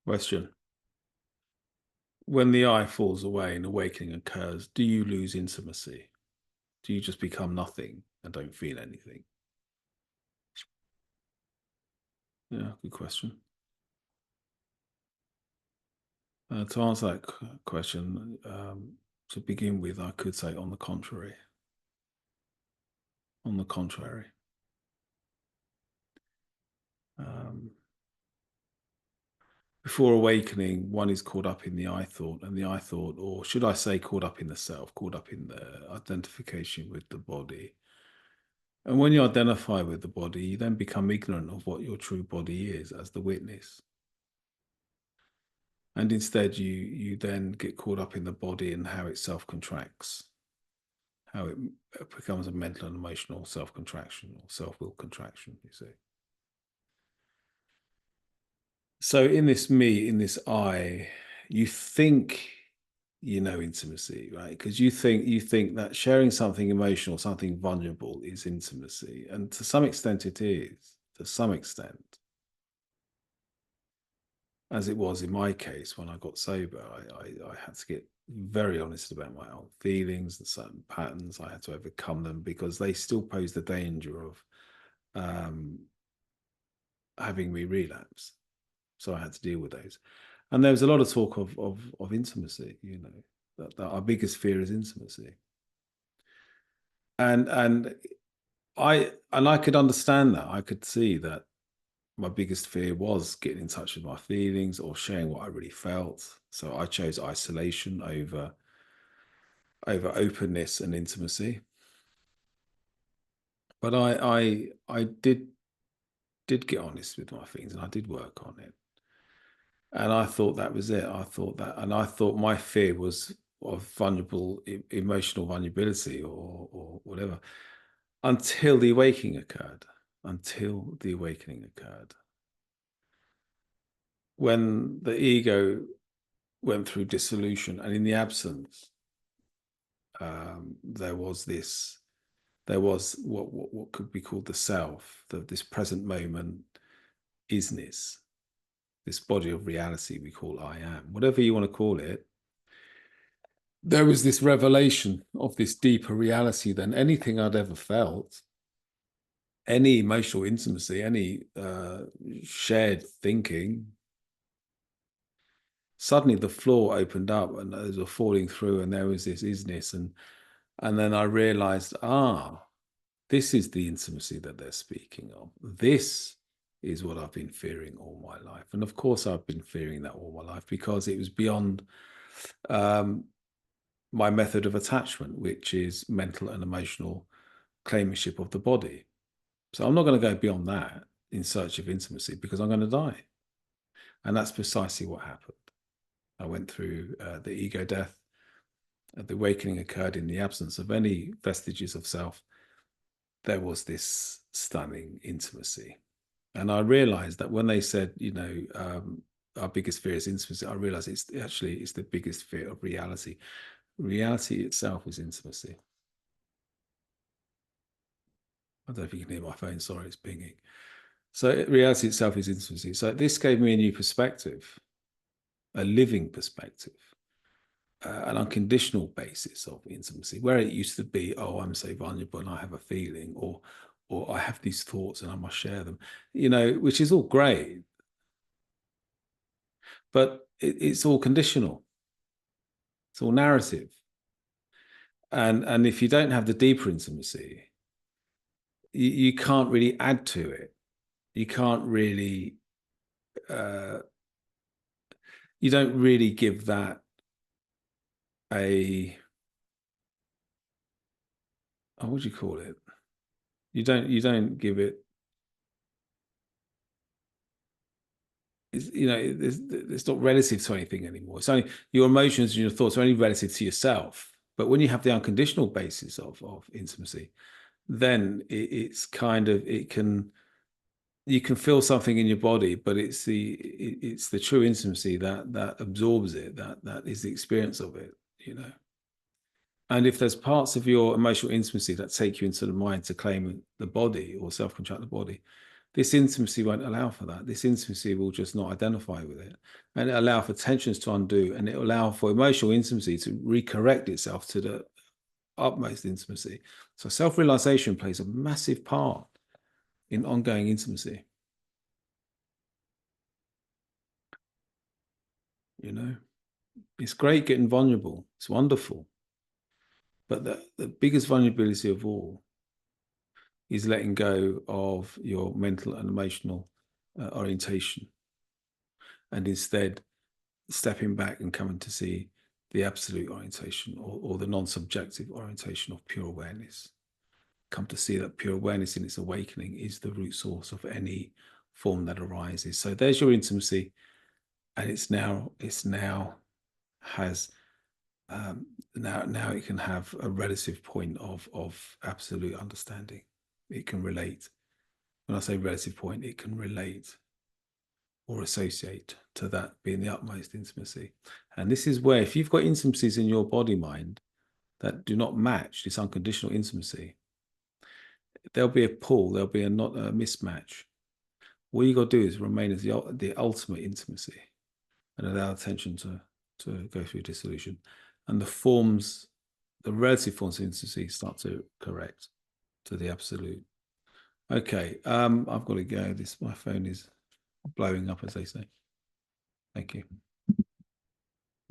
Question. When the I falls away and awakening occurs, do you lose intimacy? Do you just become nothing and don't feel anything? Yeah, good question. To answer that question, to begin with, I could say on the contrary. On the contrary. Um, Before awakening, one is caught up in the I thought, and the I thought, or should I say, caught up in the self, caught up in the identification with the body. And when you identify with the body, you then become ignorant of what your true body is as the witness. And instead, you then get caught up in the body and how it self contracts, how it becomes a mental and emotional self contraction or self will contraction, you see. So in this me, in this I, you think you know intimacy, right? Because you think that sharing something emotional, something vulnerable is intimacy. And to some extent it is, to some extent. As it was in my case when I got sober, I had to get very honest about my own feelings and certain patterns. I had to overcome them because they still pose the danger of um, having me relapse. So I had to deal with those. And there was a lot of talk of intimacy, that our biggest fear is intimacy. And I could understand that. I could see that my biggest fear was getting in touch with my feelings or sharing what I really felt. So I chose isolation over openness and intimacy. But I did get honest with my feelings and I did work on it. And I thought that was it. I thought that, and I thought my fear was of emotional vulnerability or whatever, until the awakening occurred. Until the awakening occurred, when the ego went through dissolution, and in the absence, there was what could be called the self, this present moment isness, this body of reality we call I am, whatever you want to call it. There was this revelation of this deeper reality than anything I'd ever felt, any emotional intimacy, any shared thinking. Suddenly the floor opened up and those were falling through and there was this isness. And then I realized, this is the intimacy that they're speaking of. This is what I've been fearing all my life. And of course I've been fearing that all my life because it was beyond my method of attachment, which is mental and emotional claimingship of the body. So I'm not going to go beyond that in search of intimacy because I'm going to die. And that's precisely what happened. I went through the ego death. The awakening occurred in the absence of any vestiges of self. There was this stunning intimacy. And I realized that when they said, our biggest fear is intimacy, I realized it's the biggest fear of reality. Reality itself is intimacy. I don't know if you can hear my phone. Sorry, it's pinging. So reality itself is intimacy. So this gave me a new perspective, a living perspective, an unconditional basis of intimacy, where it used to be, oh, I'm so vulnerable and I have a feeling, or I have these thoughts and I must share them, which is all great. But it's all conditional. It's all narrative. And if you don't have the deeper intimacy, you can't really add to it. You can't really, you don't really give that what would you call it? You don't give it, it's not relative to anything anymore. It's only your emotions and your thoughts are only relative to yourself. But when you have the unconditional basis of intimacy, then it's kind of, you can feel something in your body, but it's the true intimacy that absorbs it, that is the experience of it, And if there's parts of your emotional intimacy that take you into the mind to claim the body or self-contract the This intimacy won't allow for that. This intimacy will just not identify with it, and it allow for tensions to undo, and it will allow for emotional intimacy to recorrect itself to the utmost intimacy. So self-realization plays a massive part in ongoing intimacy. You know, it's great getting vulnerable. It's wonderful. But the biggest vulnerability of all is letting go of your mental and emotional orientation, and instead stepping back and coming to see the absolute orientation, or the non-subjective orientation of pure awareness. Come to see that pure awareness in its awakening is the root source of any form that arises. So there's your intimacy, and it's now has now it can have a relative point of absolute understanding. It can relate. When I say relative point, it can relate or associate to that being the utmost intimacy. And this is where, if you've got intimacies in your body mind that do not match this unconditional intimacy, there'll be a pull, there'll be a mismatch. All you got to do is remain as the ultimate intimacy and allow attention to go through dissolution. And the relative forms of intimacy start to correct to the absolute. Okay, I've got to go. My phone is blowing up, as they say. Thank you.